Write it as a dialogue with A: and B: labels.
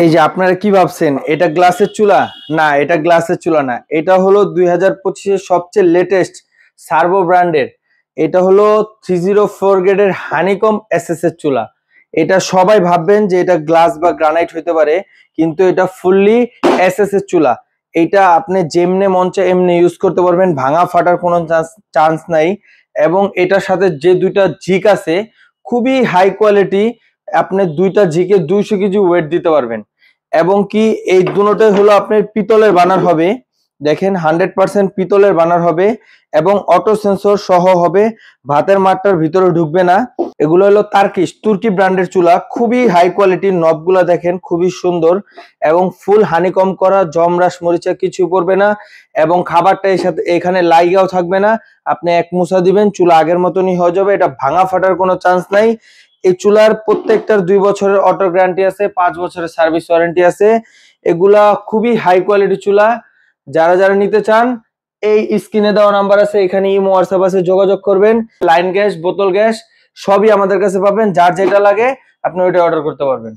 A: এই যে আপনারা কি ভাবছেন এটা গ্লাসের চুলা? না, এটা গ্লাসের চুলা না, এটা হলো 2025-এর সবচেয়ে লেটেস্ট সার্ভো ব্র্যান্ডের। এটা হলো 304 গ্রেডের হানিকম এসএস এর চুলা। এটা সবাই ভাববেন যে এটা গ্লাস বা গ্রানাইট হইতে পারে, কিন্তু এটা ফুললি এসএস এর চুলা। এটা আপনি যেমনে মন চায় এমনি ইউজ করতে পারবেন, ভাঙা ফাটার কোনো চান্স নাই। এবং এটার সাথে যে দুইটা জিক আছে খুবই হাই কোয়ালিটি, আপনি দুইটা জিকে 200 কেজি ওয়েট দিতে পারবেন। এবং কি এই দুটোটাই হলো আপনার পিতলের বানার হবে, দেখেন 100% পিতলের বানার হবে এবং অটো সেন্সর সহ হবে, ভাতের মাঠটার ভিতরে ঢুকবে না। এগুলো হলো তুর্কি ব্র্যান্ডের চুলা, খুবই হাই কোয়ালিটির। নবগুলা দেখেন খুবই সুন্দর এবং ফুল হানিকম করা, জমরাস মরিচা কিছু পড়বে না এবং খাবারটা এর সাথে এখানে লাইগাও থাকবে না। আপনি এক মুছা দিবেন, চুলা আগের মতনই হয়ে যাবে। এটা ভাঙা ফাটার কোনো চান্স নাই। এই চুলার প্রত্যেকটার 2 বছরের অটো গ্যারান্টি আছে, 5 বছরের সার্ভিস ওয়ারেন্টি আছে। এগুলা খুবই হাই কোয়ালিটি চুলা। যারা যারা নিতে চান এই স্ক্রিনে দেওয়া নাম্বার আছে, এখানে ইমো হোয়াটসঅ্যাপ আছে, যোগাযোগ করবেন। লাইন গ্যাস, বোতল গ্যাস সবই আমাদের কাছে পাবেন। যার যেটা লাগে আপনি ওইটা অর্ডার করতে পারবেন।